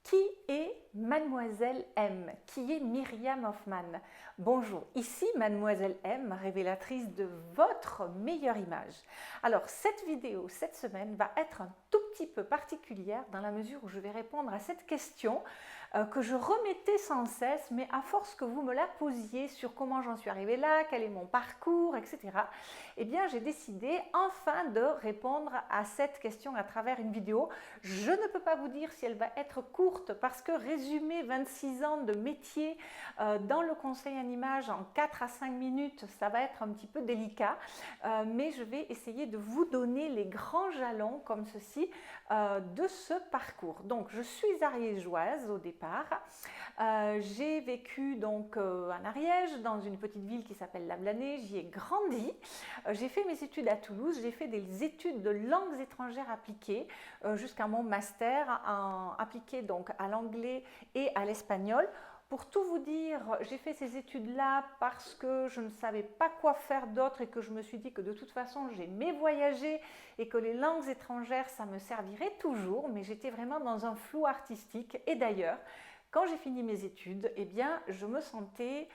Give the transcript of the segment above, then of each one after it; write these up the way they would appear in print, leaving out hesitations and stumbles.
Qui est Mademoiselle M? Qui est Myriam Hoffman? Bonjour, ici Mademoiselle M, révélatrice de votre meilleure image. Alors cette vidéo, cette semaine, va être un tout petit peu particulière dans la mesure où je vais répondre à cette question que je remettais sans cesse, mais à force que vous me la posiez sur comment j'en suis arrivée là, quel est mon parcours, etc. Eh bien, j'ai décidé enfin de répondre à cette question à travers une vidéo. Je ne peux pas vous dire si elle va être courte parce que résumer 26 ans de métier dans le conseil en image en 4 à 5 minutes, ça va être un petit peu délicat, mais je vais essayer de vous donner les grands jalons comme ceci de ce parcours. Donc, je suis ariégeoise au départ. J'ai vécu donc en Ariège, dans une petite ville qui s'appelle La Blanée. J'y ai grandi. J'ai fait mes études à Toulouse. J'ai fait des études de langues étrangères appliquées jusqu'à mon master appliqué donc à l'anglais et à l'espagnol. Pour tout vous dire, j'ai fait ces études-là parce que je ne savais pas quoi faire d'autre et que je me suis dit que de toute façon, j'aimais voyager et que les langues étrangères, ça me servirait toujours, mais j'étais vraiment dans un flou artistique. Et d'ailleurs, quand j'ai fini mes études, eh bien, je me sentais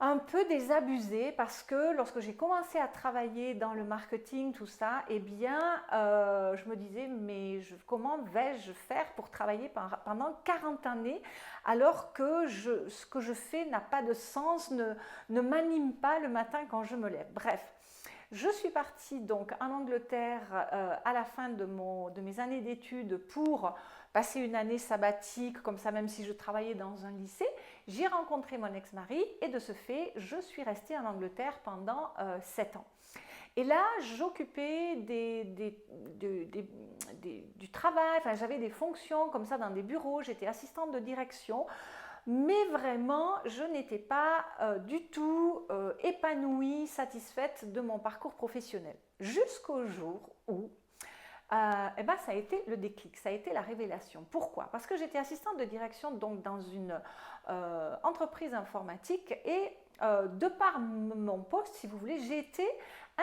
un peu désabusée parce que lorsque j'ai commencé à travailler dans le marketing, tout ça, eh bien, je me disais, mais comment vais-je faire pour travailler pendant 40 années alors que ce que je fais n'a pas de sens, ne m'anime pas le matin quand je me lève. Bref. Je suis partie donc en Angleterre à la fin de mes années d'études pour passer une année sabbatique, comme ça même si je travaillais dans un lycée. J'ai rencontré mon ex-mari et de ce fait, je suis restée en Angleterre pendant 7 ans. Et là, j'occupais du travail, enfin j'avais des fonctions comme ça dans des bureaux, j'étais assistante de direction. Mais vraiment, je n'étais pas du tout épanouie, satisfaite de mon parcours professionnel. Jusqu'au jour où eh ben, ça a été le déclic, ça a été la révélation. Pourquoi? Parce que j'étais assistante de direction donc, dans une entreprise informatique et de par mon poste, si vous voulez, j'ai été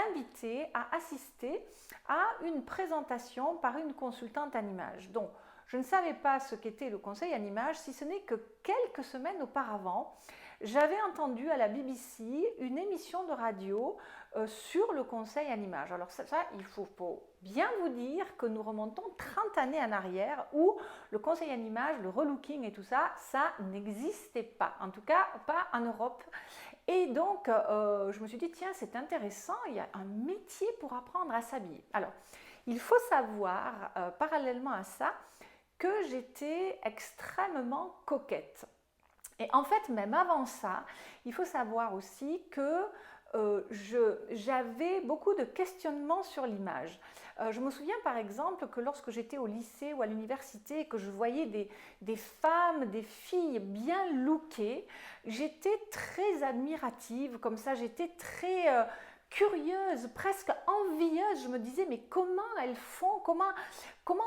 invitée à assister à une présentation par une consultante en image. Donc, je ne savais pas ce qu'était le conseil en image, si ce n'est que quelques semaines auparavant, j'avais entendu à la BBC une émission de radio sur le conseil en image. Alors ça il faut bien vous dire que nous remontons 30 années en arrière où le conseil en image, le relooking et tout ça, ça n'existait pas. En tout cas, pas en Europe. Et donc, je me suis dit, tiens, c'est intéressant, il y a un métier pour apprendre à s'habiller. Alors, il faut savoir, parallèlement à ça, que j'étais extrêmement coquette. Et en fait, même avant ça, il faut savoir aussi que j'avais beaucoup de questionnements sur l'image. Je me souviens par exemple que lorsque j'étais au lycée ou à l'université et que je voyais des femmes, des filles bien lookées, j'étais très admirative, comme ça j'étais très curieuse, presque envieuse. Je me disais mais comment elles font, comment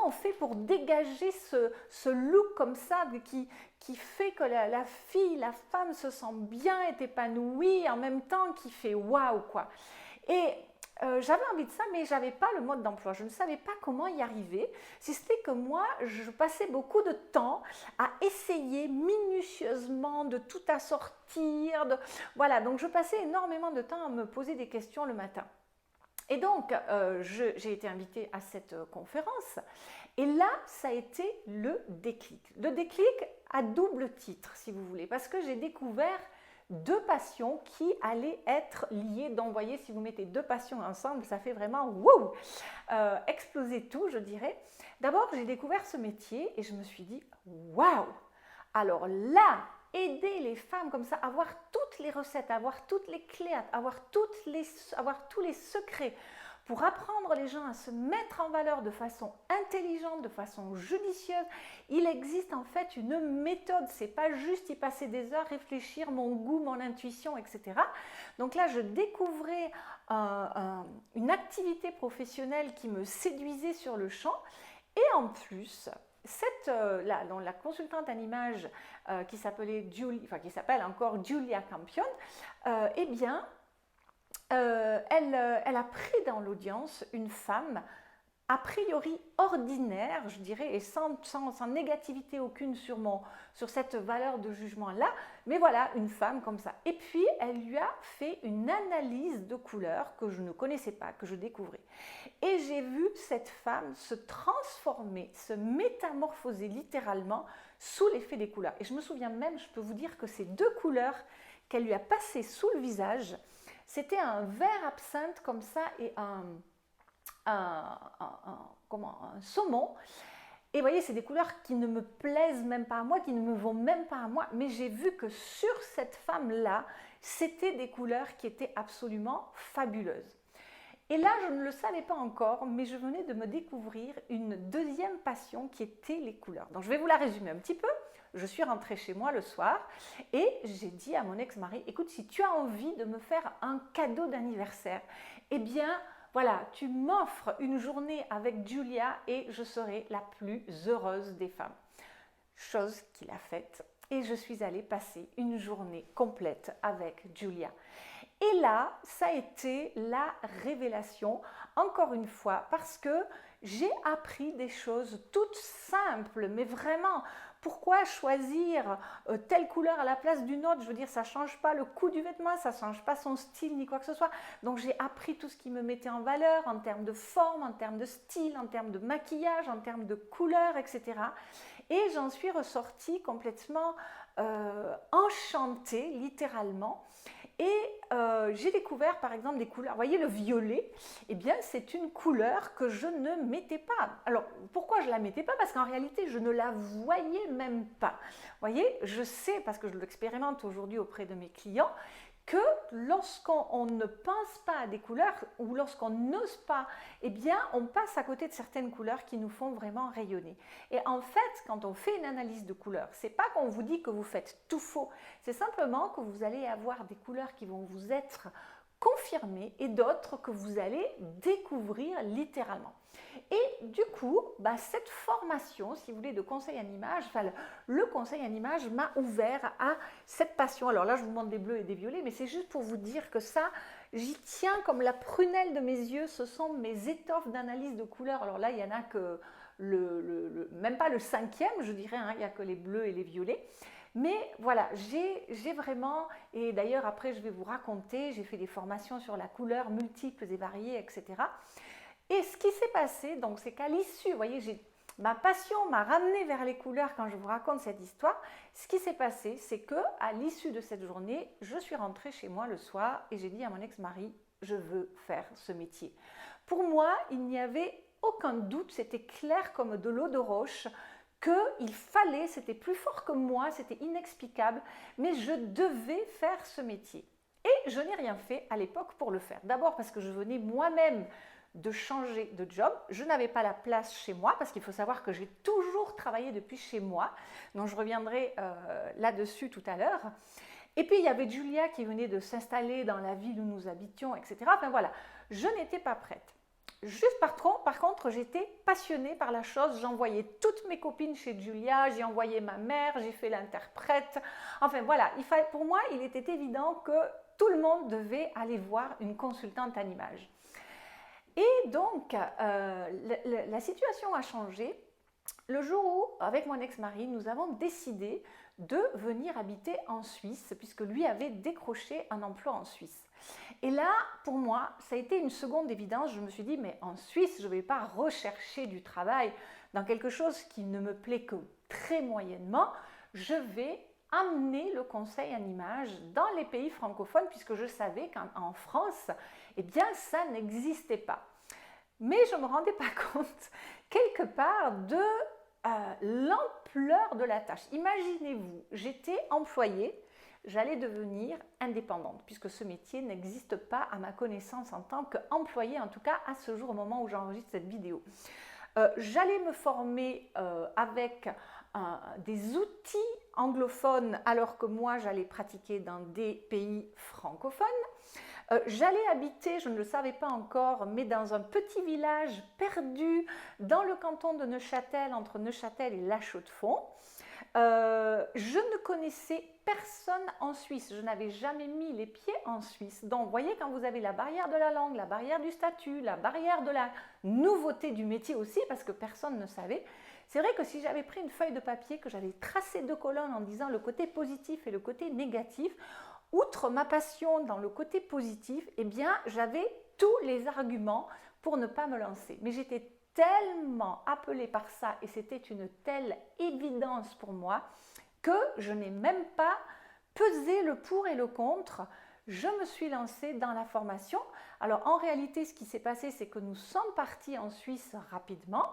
on fait pour dégager ce look comme ça qui fait que la fille, la femme se sent bien, est épanouie, en même temps qui fait waouh quoi. Et j'avais envie de ça, mais je n'avais pas le mode d'emploi. Je ne savais pas comment y arriver, si c'était que moi, je passais beaucoup de temps à essayer minutieusement de tout assortir. Voilà, donc je passais énormément de temps à me poser des questions le matin. Et donc, j'ai été invitée à cette conférence. Et là, ça a été le déclic. Le déclic à double titre, si vous voulez, parce que j'ai découvert deux passions qui allaient être liées. Donc, vous voyez, si vous mettez deux passions ensemble, ça fait vraiment wow, exploser tout, je dirais. D'abord, j'ai découvert ce métier et je me suis dit, waouh! Alors là, aider les femmes comme ça, avoir toutes les recettes, avoir toutes les clés, avoir tous les secrets pour apprendre les gens à se mettre en valeur de façon intelligente, de façon judicieuse. Il existe en fait une méthode, c'est pas juste y passer des heures, réfléchir, mon goût, mon intuition, etc. Donc là, je découvrais une activité professionnelle qui me séduisait sur le champ et en plus, la consultante en image qui s'appelait qui s'appelle encore Julia Campion, eh bien, elle a pris dans l'audience une femme a priori ordinaire, je dirais, et sans négativité aucune sur cette valeur de jugement-là, mais voilà, une femme comme ça. Et puis, elle lui a fait une analyse de couleurs que je ne connaissais pas, que je découvrais. Et j'ai vu cette femme se transformer, se métamorphoser littéralement sous l'effet des couleurs. Et je me souviens même, je peux vous dire que ces deux couleurs qu'elle lui a passées sous le visage, c'était un vert absinthe comme ça et un saumon. Et vous voyez, c'est des couleurs qui ne me plaisent même pas à moi, qui ne me vont même pas à moi, mais j'ai vu que sur cette femme-là, c'était des couleurs qui étaient absolument fabuleuses. Et là, je ne le savais pas encore, mais je venais de me découvrir une deuxième passion qui était les couleurs. Donc, je vais vous la résumer un petit peu. Je suis rentrée chez moi le soir et j'ai dit à mon ex-mari, écoute, si tu as envie de me faire un cadeau d'anniversaire, eh bien, voilà, tu m'offres une journée avec Julia et je serai la plus heureuse des femmes. Chose qu'il a faite et je suis allée passer une journée complète avec Julia. Et là, ça a été la révélation, encore une fois, parce que j'ai appris des choses toutes simples, mais vraiment, pourquoi choisir telle couleur à la place d'une autre? Je veux dire, ça ne change pas le coût du vêtement, ça ne change pas son style ni quoi que ce soit. Donc j'ai appris tout ce qui me mettait en valeur en termes de forme, en termes de style, en termes de maquillage, en termes de couleur, etc. Et j'en suis ressortie complètement enchantée, littéralement. Et j'ai découvert par exemple des couleurs, vous voyez le violet, eh bien c'est une couleur que je ne mettais pas. Alors pourquoi je ne la mettais pas? Parce qu'en réalité je ne la voyais même pas. Vous voyez, je sais, parce que je l'expérimente aujourd'hui auprès de mes clients, que lorsqu'on ne pense pas à des couleurs ou lorsqu'on n'ose pas, eh bien, on passe à côté de certaines couleurs qui nous font vraiment rayonner. Et en fait, quand on fait une analyse de couleurs, c'est pas qu'on vous dit que vous faites tout faux, c'est simplement que vous allez avoir des couleurs qui vont vous être confirmées et d'autres que vous allez découvrir littéralement. Et du coup, cette formation, si vous voulez, de conseil en image, le conseil en image m'a ouvert à cette passion. Alors là, je vous montre des bleus et des violets, mais c'est juste pour vous dire que ça, j'y tiens comme la prunelle de mes yeux. Ce sont mes étoffes d'analyse de couleurs. Alors là, il n'y en a que même pas le cinquième, je dirais, hein, il n'y a que les bleus et les violets. Mais voilà, j'ai vraiment, et d'ailleurs après je vais vous raconter, j'ai fait des formations sur la couleur multiples et variées, etc. Et ce qui s'est passé, donc, c'est qu'à l'issue, vous voyez, ma passion m'a ramenée vers les couleurs quand je vous raconte cette histoire. Ce qui s'est passé, c'est qu'à l'issue de cette journée, je suis rentrée chez moi le soir et j'ai dit à mon ex-mari, je veux faire ce métier. Pour moi, il n'y avait aucun doute, c'était clair comme de l'eau de roche, qu'il fallait, c'était plus fort que moi, c'était inexplicable, mais je devais faire ce métier. Et je n'ai rien fait à l'époque pour le faire. D'abord parce que je venais moi-même de changer de job. Je n'avais pas la place chez moi parce qu'il faut savoir que j'ai toujours travaillé depuis chez moi. Donc je reviendrai là-dessus tout à l'heure. Et puis il y avait Julia qui venait de s'installer dans la ville où nous habitions, etc. Enfin voilà, je n'étais pas prête. Juste par contre, j'étais passionnée par la chose. J'envoyais toutes mes copines chez Julia, j'ai envoyé ma mère, j'ai fait l'interprète. Enfin voilà, pour moi, il était évident que tout le monde devait aller voir une consultante en images. Et donc, la situation a changé le jour où, avec mon ex-mari, nous avons décidé de venir habiter en Suisse, puisque lui avait décroché un emploi en Suisse. Et là, pour moi, ça a été une seconde évidence. Je me suis dit, mais en Suisse, je ne vais pas rechercher du travail dans quelque chose qui ne me plaît que très moyennement. Je vais amener le conseil en images dans les pays francophones, puisque je savais qu'en France, eh bien, ça n'existait pas. Mais je ne me rendais pas compte, quelque part, de l'ampleur de la tâche. Imaginez-vous, j'étais employée, j'allais devenir indépendante, puisque ce métier n'existe pas à ma connaissance en tant qu'employée, en tout cas à ce jour, au moment où j'enregistre cette vidéo. J'allais me former avec des outils anglophones, alors que moi, j'allais pratiquer dans des pays francophones. J'allais habiter, je ne le savais pas encore, mais dans un petit village perdu dans le canton de Neuchâtel, entre Neuchâtel et La Chaux-de-Fonds. Je ne connaissais personne en Suisse, je n'avais jamais mis les pieds en Suisse. Donc, vous voyez, quand vous avez la barrière de la langue, la barrière du statut, la barrière de la nouveauté du métier aussi, parce que personne ne savait, c'est vrai que si j'avais pris une feuille de papier, que j'avais tracé 2 colonnes en disant le côté positif et le côté négatif, outre ma passion dans le côté positif, eh bien, j'avais tous les arguments pour ne pas me lancer. Mais j'étais tellement appelée par ça et c'était une telle évidence pour moi que je n'ai même pas pesé le pour et le contre. Je me suis lancée dans la formation. Alors en réalité, ce qui s'est passé, c'est que nous sommes partis en Suisse rapidement.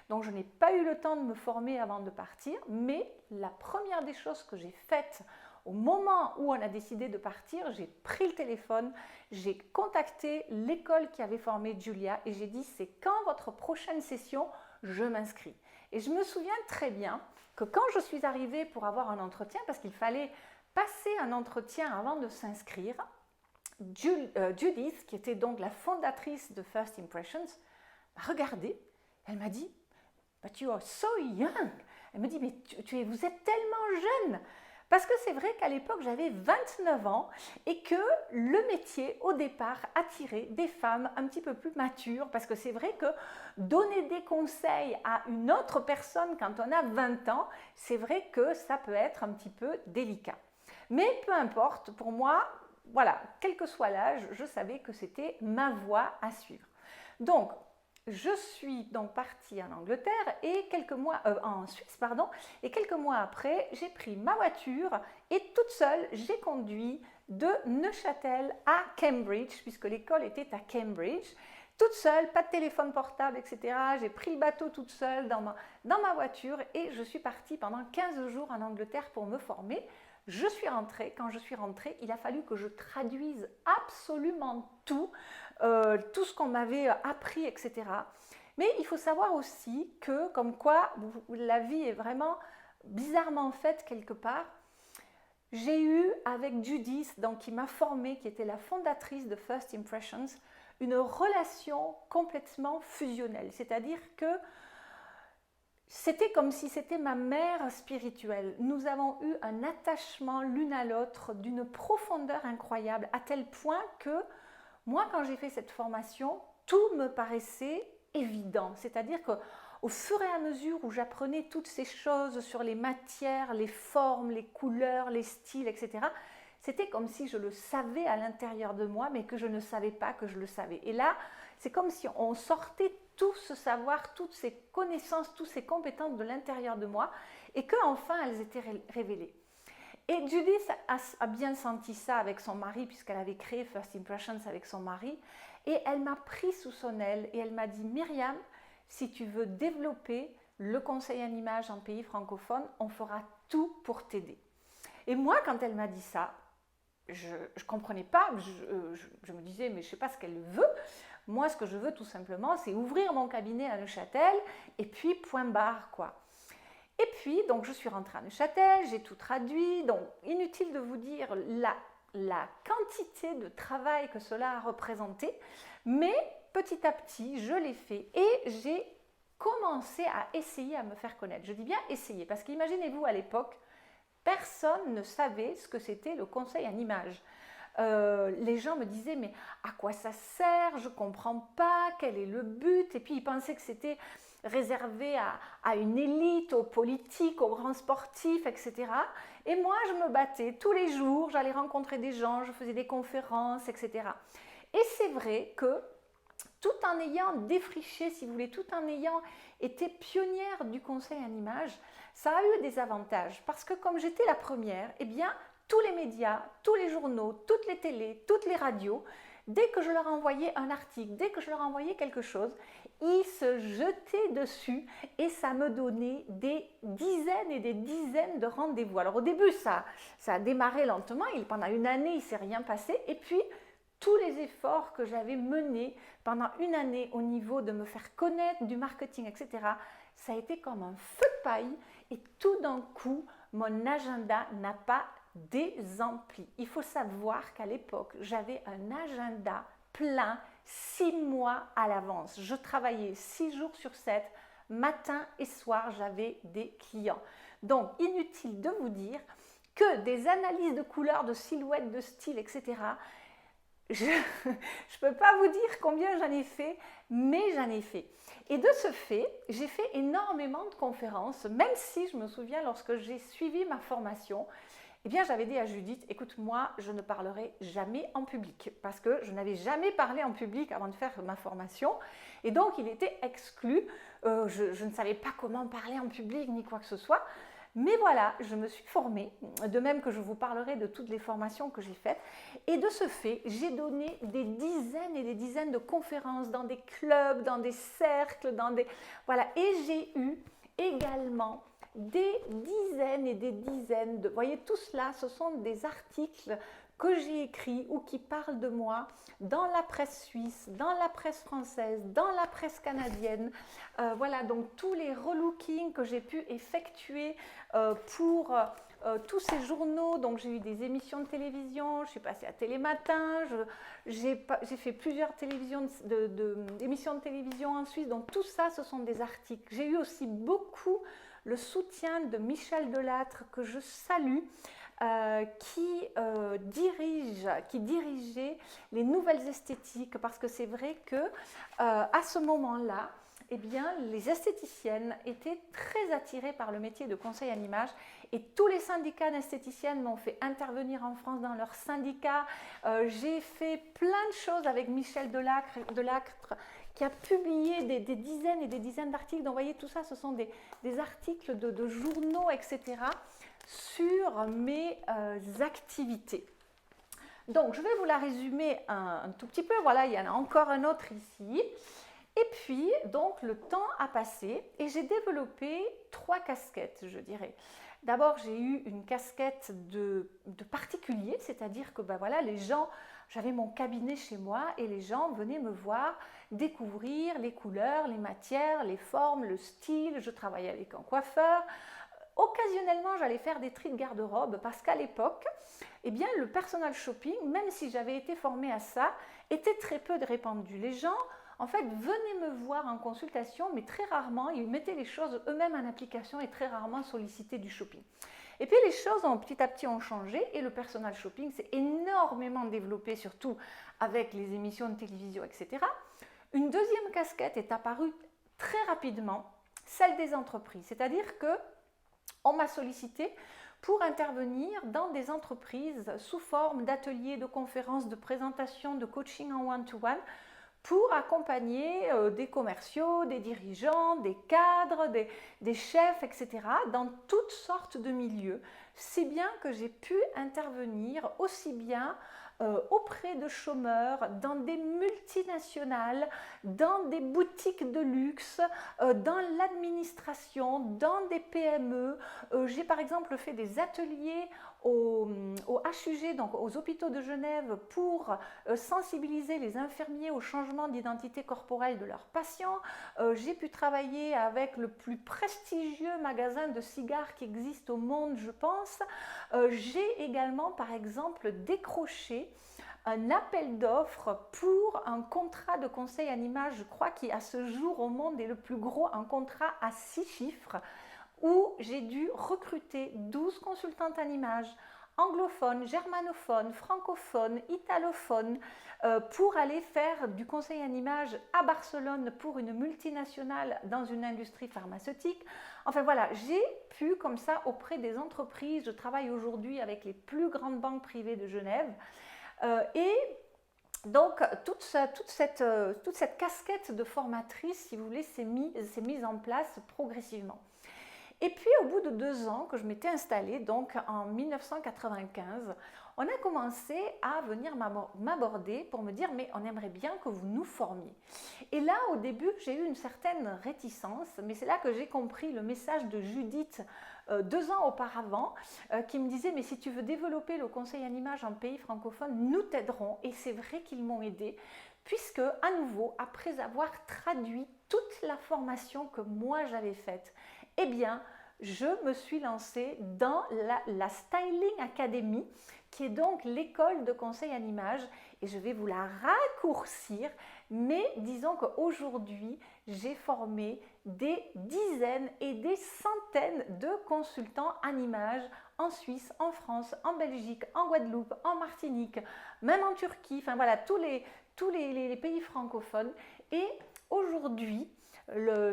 Donc je n'ai pas eu le temps de me former avant de partir. Mais la première des choses que j'ai faites au moment où on a décidé de partir, j'ai pris le téléphone, j'ai contacté l'école qui avait formé Julia et j'ai dit c'est quand votre prochaine session, je m'inscris. Et je me souviens très bien que quand je suis arrivée pour avoir un entretien, parce qu'il fallait passer un entretien avant de s'inscrire, Judith, qui était donc la fondatrice de First Impressions, m'a regardée, elle m'a dit « But you are so young !» Elle me dit « Mais vous êtes tellement jeune !» Parce que c'est vrai qu'à l'époque, j'avais 29 ans et que le métier, au départ, attirait des femmes un petit peu plus matures. Parce que c'est vrai que donner des conseils à une autre personne quand on a 20 ans, c'est vrai que ça peut être un petit peu délicat. Mais peu importe, pour moi, voilà, quel que soit l'âge, je savais que c'était ma voie à suivre. Donc, je suis donc partie en Angleterre et en Suisse, pardon, et quelques mois après, j'ai pris ma voiture et toute seule, j'ai conduit de Neuchâtel à Cambridge, puisque l'école était à Cambridge. Toute seule, pas de téléphone portable, etc. J'ai pris le bateau toute seule dans ma voiture et je suis partie pendant 15 jours en Angleterre pour me former. Je suis rentrée. Quand je suis rentrée, il a fallu que je traduise absolument tout ce qu'on m'avait appris, etc. Mais il faut savoir aussi que, comme quoi, la vie est vraiment bizarrement faite quelque part. J'ai eu avec Judith, donc, qui m'a formée, qui était la fondatrice de First Impressions, une relation complètement fusionnelle. C'est-à-dire que c'était comme si c'était ma mère spirituelle. Nous avons eu un attachement l'une à l'autre d'une profondeur incroyable, à tel point que moi, quand j'ai fait cette formation, tout me paraissait évident. C'est-à-dire qu'au fur et à mesure où j'apprenais toutes ces choses sur les matières, les formes, les couleurs, les styles, etc., c'était comme si je le savais à l'intérieur de moi, mais que je ne savais pas que je le savais. Et là, c'est comme si on sortait tout ce savoir, toutes ces connaissances, toutes ces compétences de l'intérieur de moi, et qu'enfin elles étaient révélées. Et Judith a bien senti ça avec son mari, puisqu'elle avait créé First Impressions avec son mari, et elle m'a pris sous son aile et elle m'a dit « Myriam, si tu veux développer le conseil en image en pays francophone, on fera tout pour t'aider. » Et moi, quand elle m'a dit ça, je ne comprenais pas, je me disais « mais je ne sais pas ce qu'elle veut ». Moi, ce que je veux tout simplement, c'est ouvrir mon cabinet à Neuchâtel et puis point barre, quoi. Et puis, donc, je suis rentrée à Neuchâtel, j'ai tout traduit. Donc, inutile de vous dire la quantité de travail que cela a représenté. Mais petit à petit, je l'ai fait et j'ai commencé à essayer à me faire connaître. Je dis bien essayer, parce qu'imaginez-vous, à l'époque, personne ne savait ce que c'était le conseil en image. Les gens me disaient mais à quoi ça sert, je ne comprends pas, quel est le but, et puis ils pensaient que c'était réservé à une élite, aux politiques, aux grands sportifs, etc. Et moi je me battais tous les jours, j'allais rencontrer des gens, je faisais des conférences, etc. Et c'est vrai que tout en ayant défriché, si vous voulez, tout en ayant été pionnière du conseil en image, ça a eu des avantages, parce que comme j'étais la première, eh bien tous les médias, tous les journaux, toutes les télés, toutes les radios, dès que je leur envoyais un article, dès que je leur envoyais quelque chose, ils se jetaient dessus et ça me donnait des dizaines et des dizaines de rendez-vous. Alors au début, ça a démarré lentement, pendant une année, il ne s'est rien passé. Et puis, tous les efforts que j'avais menés pendant une année au niveau de me faire connaître, du marketing, etc., ça a été comme un feu de paille et tout d'un coup, mon agenda n'a pas des amplis. Il faut savoir qu'à l'époque, j'avais un agenda plein 6 mois à l'avance. Je travaillais 6 jours sur 7, matin et soir, j'avais des clients. Donc, inutile de vous dire que des analyses de couleurs, de silhouettes, de style, etc., je ne peux pas vous dire combien j'en ai fait, mais j'en ai fait. Et de ce fait, j'ai fait énormément de conférences, même si je me souviens lorsque j'ai suivi ma formation, eh bien j'avais dit à Judith, écoute, moi je ne parlerai jamais en public parce que je n'avais jamais parlé en public avant de faire ma formation et donc il était exclu, je ne savais pas comment parler en public ni quoi que ce soit. Mais voilà, je me suis formée, de même que je vous parlerai de toutes les formations que j'ai faites. Et de ce fait, j'ai donné des dizaines et des dizaines de conférences dans des clubs, dans des cercles, Voilà, et j'ai eu également des dizaines et des dizaines de... Vous voyez, tout cela, ce sont des articles que j'ai écrits ou qui parlent de moi dans la presse suisse, dans la presse française, dans la presse canadienne. Voilà, donc tous les relookings que j'ai pu effectuer pour tous ces journaux. Donc j'ai eu des émissions de télévision, je suis passée à Télématin, j'ai fait plusieurs émissions de télévision en Suisse. Donc tout ça, ce sont des articles. J'ai eu aussi beaucoup le soutien de Michel Delattre, que je salue, qui dirigeait les nouvelles esthétiques, parce que c'est vrai que à ce moment-là, eh bien, les esthéticiennes étaient très attirées par le métier de conseil en image et tous les syndicats d'esthéticiennes m'ont fait intervenir en France dans leur syndicat. J'ai fait plein de choses avec Michel Delattre qui a publié des dizaines et des dizaines d'articles. Donc, vous voyez, tout ça, ce sont des articles de journaux, etc., sur mes activités. Donc, je vais vous la résumer un tout petit peu. Voilà, il y en a encore un autre ici. Et puis, donc, le temps a passé et j'ai développé 3 casquettes, je dirais. D'abord, j'ai eu une casquette de particulier, c'est-à-dire que ben voilà, les gens, j'avais mon cabinet chez moi et les gens venaient me voir découvrir les couleurs, les matières, les formes, le style. Je travaillais avec un coiffeur. Occasionnellement, j'allais faire des tris de garde-robe parce qu'à l'époque, eh bien, le personal shopping, même si j'avais été formée à ça, était très peu répandu. Les gens, en fait, venaient me voir en consultation, mais très rarement, ils mettaient les choses eux-mêmes en application et très rarement sollicitaient du shopping. Et puis les choses ont petit à petit ont changé et le personal shopping s'est énormément développé, surtout avec les émissions de télévision, etc. Une deuxième casquette est apparue très rapidement, celle des entreprises, c'est-à-dire que on m'a sollicité pour intervenir dans des entreprises sous forme d'ateliers, de conférences, de présentations, de coaching en one-to-one pour accompagner des commerciaux, des dirigeants, des cadres, des chefs, etc. dans toutes sortes de milieux. Si bien que j'ai pu intervenir aussi bien auprès de chômeurs, dans des multinationales, dans des boutiques de luxe, dans l'administration, dans des PME. J'ai par exemple fait des ateliers au HUG, donc aux hôpitaux de Genève, pour sensibiliser les infirmiers au changement d'identité corporelle de leurs patients. J'ai pu travailler avec le plus prestigieux magasin de cigares qui existe au monde, je pense. J'ai également, par exemple, décroché un appel d'offres pour un contrat de conseil en image, je crois, qui à ce jour au monde est le plus gros, un contrat à 6 chiffres, où j'ai dû recruter 12 consultantes en image, anglophones, germanophones, francophones, italophones, pour aller faire du conseil en image à Barcelone pour une multinationale dans une industrie pharmaceutique. Enfin voilà, j'ai pu comme ça auprès des entreprises, je travaille aujourd'hui avec les plus grandes banques privées de Genève, et donc toute cette casquette de formatrice, si vous voulez, s'est mise en place progressivement. Et puis au bout de 2 ans que je m'étais installée, donc en 1995, on a commencé à venir m'aborder pour me dire « mais on aimerait bien que vous nous formiez ». Et là, au début, j'ai eu une certaine réticence, mais c'est là que j'ai compris le message de Judith 2 ans auparavant, qui me disait « mais si tu veux développer le conseil en image en pays francophone, nous t'aiderons ». Et c'est vrai qu'ils m'ont aidée, puisque à nouveau, après avoir traduit toute la formation que moi j'avais faite, eh bien, je me suis lancée dans la Styling Academy, qui est donc l'école de conseil en images, et je vais vous la raccourcir, mais disons qu'aujourd'hui, j'ai formé des dizaines et des centaines de consultants en images en Suisse, en France, en Belgique, en Guadeloupe, en Martinique, même en Turquie, enfin voilà, tous les pays francophones. Et aujourd'hui,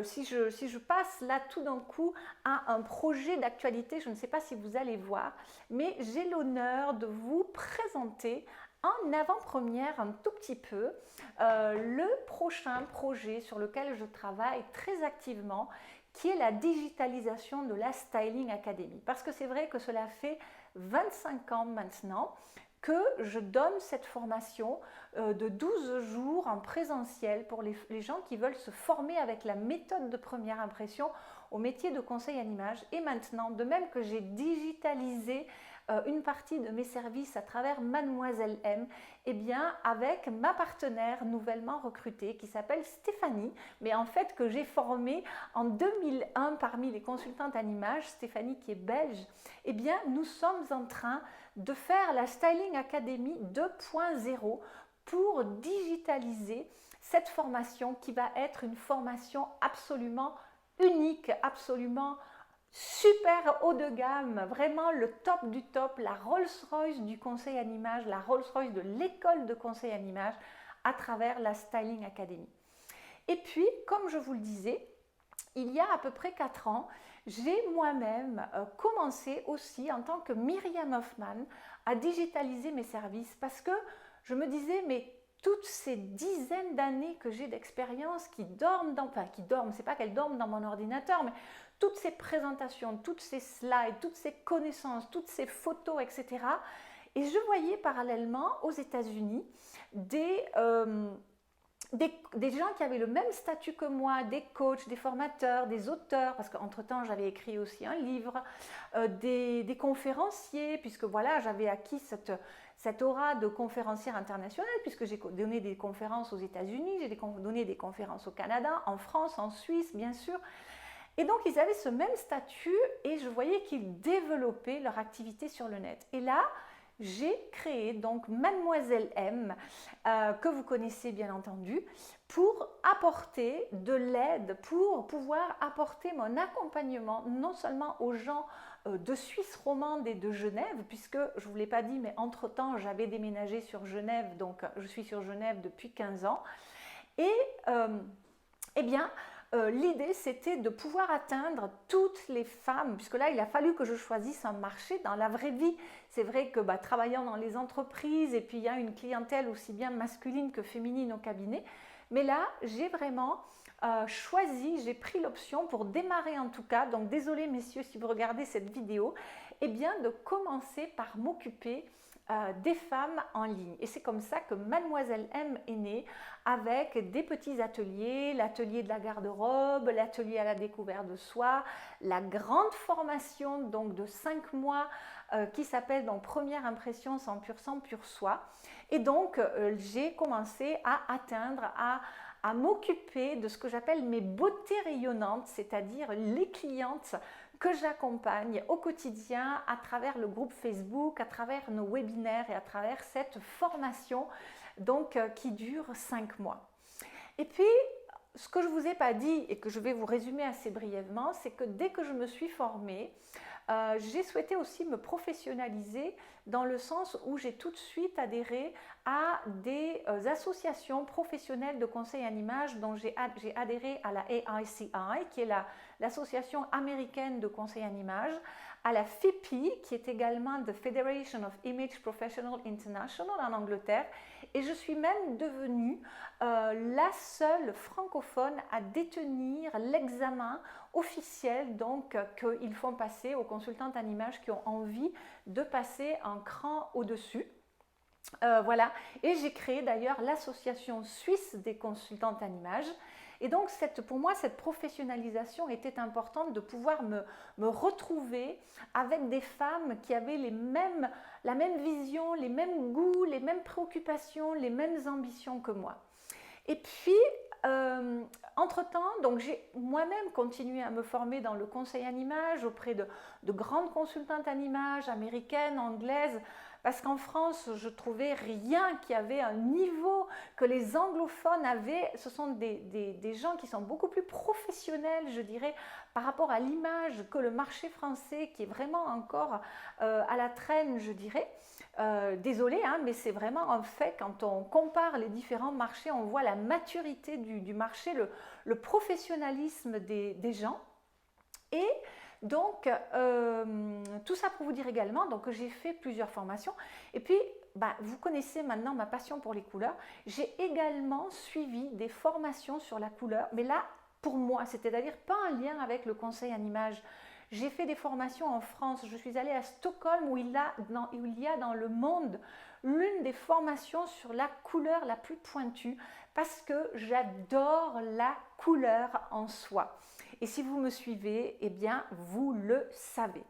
si je passe là tout d'un coup à un projet d'actualité, je ne sais pas si vous allez voir, mais j'ai l'honneur de vous présenter en avant-première un tout petit peu le prochain projet sur lequel je travaille très activement, qui est la digitalisation de la Styling Academy. Parce que c'est vrai que cela fait 25 ans maintenant que je donne cette formation de 12 jours en présentiel pour les gens qui veulent se former avec la méthode de première impression au métier de conseil en images. Et maintenant, de même que j'ai digitalisé une partie de mes services à travers Mademoiselle M, eh bien avec ma partenaire nouvellement recrutée qui s'appelle Stéphanie, mais en fait que j'ai formée en 2001 parmi les consultantes en images, Stéphanie qui est belge, eh bien nous sommes en train de faire la Styling Academy 2.0 pour digitaliser cette formation qui va être une formation absolument unique, absolument super haut de gamme, vraiment le top du top, la Rolls-Royce du conseil en images, la Rolls-Royce de l'école de conseil en images à travers la Styling Academy. Et puis, comme je vous le disais, il y a à peu près 4 ans, j'ai moi-même commencé aussi en tant que Myriam Hoffman à digitaliser mes services parce que je me disais, mais toutes ces dizaines d'années que j'ai d'expérience qui dorment c'est pas qu'elles dorment dans mon ordinateur, mais toutes ces présentations, toutes ces slides, toutes ces connaissances, toutes ces photos, etc. Et je voyais parallèlement aux États-Unis des gens qui avaient le même statut que moi, des coachs, des formateurs, des auteurs, parce qu'entre-temps j'avais écrit aussi un livre, des conférenciers, puisque voilà, j'avais acquis cette aura de conférencière internationale, puisque j'ai donné des conférences aux États-Unis, j'ai donné des conférences au Canada, en France, en Suisse, bien sûr. Et donc, ils avaient ce même statut et je voyais qu'ils développaient leur activité sur le net. Et là, j'ai créé donc Mademoiselle M, que vous connaissez bien entendu, pour apporter de l'aide, pour pouvoir apporter mon accompagnement non seulement aux gens de Suisse romande et de Genève, puisque je ne vous l'ai pas dit, mais entre-temps, j'avais déménagé sur Genève, donc je suis sur Genève depuis 15 ans. Et eh bien, l'idée, c'était de pouvoir atteindre toutes les femmes, puisque là, il a fallu que je choisisse un marché dans la vraie vie. C'est vrai que travaillant dans les entreprises, et puis il y a une clientèle aussi bien masculine que féminine au cabinet, mais là, j'ai vraiment choisi, j'ai pris l'option pour démarrer en tout cas, donc désolé messieurs si vous regardez cette vidéo, eh bien de commencer par m'occuper des femmes en ligne. Et c'est comme ça que Mademoiselle M est née, avec des petits ateliers, l'atelier de la garde-robe, l'atelier à la découverte de soi, la grande formation donc de 5 mois qui s'appelle donc Première impression 100% pur soi. Et donc j'ai commencé à atteindre, à m'occuper de ce que j'appelle mes beautés rayonnantes, c'est-à-dire les clientes que j'accompagne au quotidien à travers le groupe Facebook, à travers nos webinaires et à travers cette formation donc, qui dure 5 mois. Et puis, ce que je ne vous ai pas dit et que je vais vous résumer assez brièvement, c'est que dès que je me suis formée, j'ai souhaité aussi me professionnaliser dans le sens où j'ai tout de suite adhéré à des associations professionnelles de conseil en images dont j'ai adhéré à la AICI, qui est l'association américaine de conseil en images, à la FIPI, qui est également The Federation of Image Professional International en Angleterre, et je suis même devenue la seule francophone à détenir l'examen officiel donc qu'ils font passer aux consultantes en images qui ont envie de passer un cran au-dessus. Voilà, et j'ai créé d'ailleurs l'association suisse des consultantes en images. Et donc, pour moi, cette professionnalisation était importante de pouvoir me retrouver avec des femmes qui avaient la même vision, les mêmes goûts, les mêmes préoccupations, les mêmes ambitions que moi. Et puis, entre-temps, donc j'ai moi-même continué à me former dans le conseil en images auprès de grandes consultantes en images américaines, anglaises, parce qu'en France, je trouvais rien qui avait un niveau que les anglophones avaient. Ce sont des gens qui sont beaucoup plus professionnels, je dirais, par rapport à l'image que le marché français, qui est vraiment encore à la traîne, je dirais. Désolée, hein, mais c'est vraiment un fait. Quand on compare les différents marchés, on voit la maturité du marché, le professionnalisme des gens. Et donc, tout ça pour vous dire également que j'ai fait plusieurs formations. Et puis, vous connaissez maintenant ma passion pour les couleurs. J'ai également suivi des formations sur la couleur, mais là, pour moi, c'est-à-dire pas un lien avec le conseil en images. J'ai fait des formations en France. Je suis allée à Stockholm où il y a dans le monde l'une des formations sur la couleur la plus pointue parce que j'adore la couleur en soi. Et si vous me suivez, eh bien, vous le savez.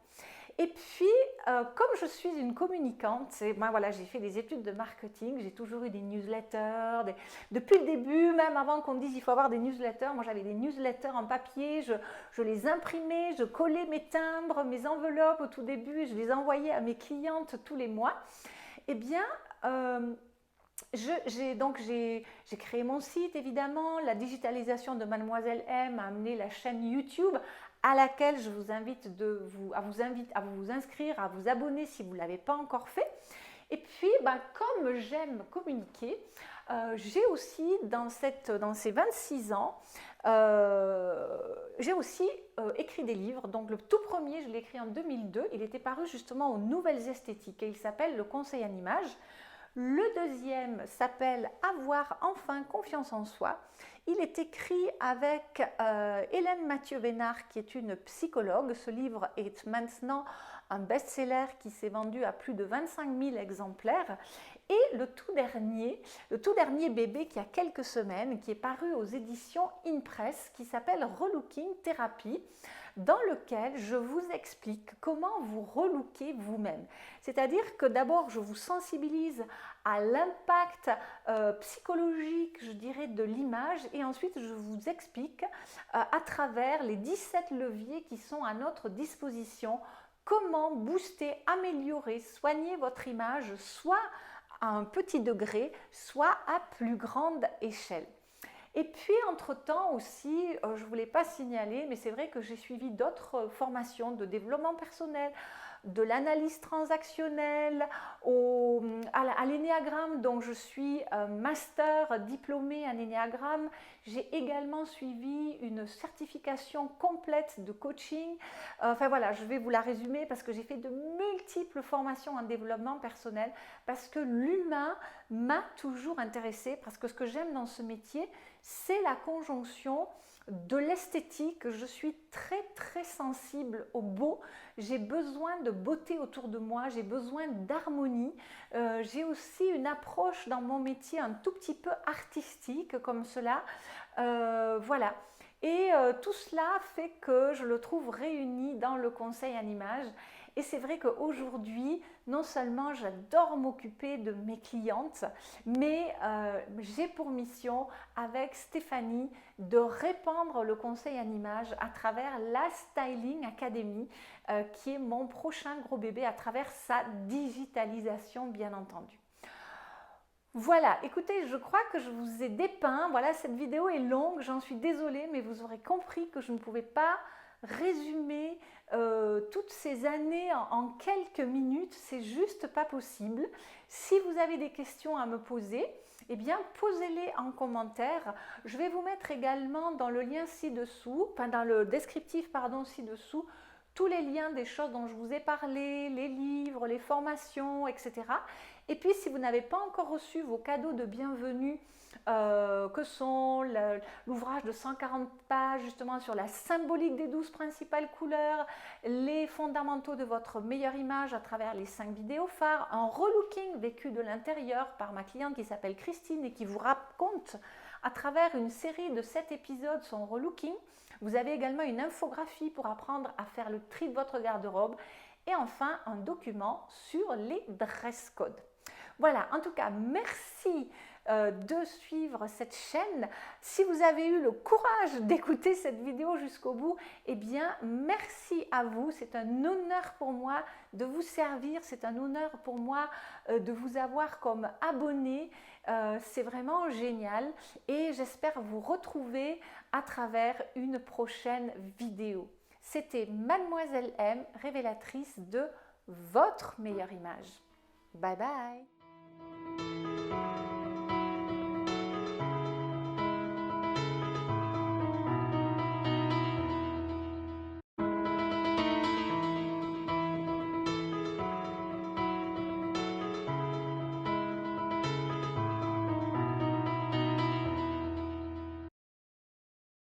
Et puis, comme je suis une communicante, voilà, j'ai fait des études de marketing, j'ai toujours eu des newsletters. Depuis le début, même avant qu'on dise il faut avoir des newsletters, moi j'avais des newsletters en papier, je les imprimais, je collais mes timbres, mes enveloppes au tout début, je les envoyais à mes clientes tous les mois. Eh bien, j'ai créé mon site, évidemment. La digitalisation de Mademoiselle M a amené la chaîne YouTube à laquelle je vous invite à vous inscrire, à vous abonner si vous ne l'avez pas encore fait. Et puis, comme j'aime communiquer, j'ai aussi, dans ces 26 ans, j'ai aussi écrit des livres. Donc, le tout premier, je l'ai écrit en 2002. Il était paru justement aux Nouvelles Esthétiques et il s'appelle Le Conseil en images. Le deuxième s'appelle Avoir enfin confiance en soi. Il est écrit avec Hélène Mathieu-Vénard, qui est une psychologue. Ce livre est maintenant un best-seller qui s'est vendu à plus de 25 000 exemplaires. Et le tout dernier bébé qui a quelques semaines, qui est paru aux éditions InPress, qui s'appelle Relooking Therapy, dans lequel je vous explique comment vous relooker vous-même. C'est-à-dire que d'abord, je vous sensibilise à l'impact psychologique, je dirais, de l'image et ensuite, je vous explique à travers les 17 leviers qui sont à notre disposition comment booster, améliorer, soigner votre image, soit à un petit degré, soit à plus grande échelle. Et puis, entre-temps aussi, je ne voulais pas signaler, mais c'est vrai que j'ai suivi d'autres formations de développement personnel, de l'analyse transactionnelle, à l'énéagramme, donc je suis master diplômée en énéagramme. J'ai également suivi une certification complète de coaching. Enfin voilà, je vais vous la résumer parce que j'ai fait de multiples formations en développement personnel parce que l'humain m'a toujours intéressée, parce que ce que j'aime dans ce métier, c'est la conjonction de l'esthétique. Je suis très très sensible au beau, j'ai besoin de beauté autour de moi, j'ai besoin d'harmonie, j'ai aussi une approche dans mon métier un tout petit peu artistique comme cela, voilà. Et tout cela fait que je le trouve réuni dans le conseil en images. Et c'est vrai qu'aujourd'hui, non seulement j'adore m'occuper de mes clientes, mais j'ai pour mission avec Stéphanie de répandre le conseil en images à travers la Styling Academy, qui est mon prochain gros bébé à travers sa digitalisation, bien entendu. Voilà, écoutez, je crois que je vous ai dépeint. Voilà, cette vidéo est longue, j'en suis désolée, mais vous aurez compris que je ne pouvais pas résumer toutes ces années en quelques minutes, c'est juste pas possible. Si vous avez des questions à me poser, eh bien posez-les en commentaire. Je vais vous mettre également dans le lien ci-dessous, enfin dans le descriptif pardon ci-dessous, tous les liens des choses dont je vous ai parlé, les livres, les formations, etc. Et puis si vous n'avez pas encore reçu vos cadeaux de bienvenue, que sont l'ouvrage de 140 pages justement sur la symbolique des 12 principales couleurs, les fondamentaux de votre meilleure image à travers les 5 vidéos phares, un relooking vécu de l'intérieur par ma cliente qui s'appelle Christine et qui vous raconte à travers une série de 7 épisodes son relooking. Vous avez également une infographie pour apprendre à faire le tri de votre garde-robe et enfin un document sur les dress codes. Voilà, en tout cas, merci de suivre cette chaîne. Si vous avez eu le courage d'écouter cette vidéo jusqu'au bout, eh bien merci à vous. C'est un honneur pour moi de vous servir, c'est un honneur pour moi de vous avoir comme abonné. C'est vraiment génial et j'espère vous retrouver à travers une prochaine vidéo. C'était Mademoiselle M, révélatrice de votre meilleure image. Bye bye!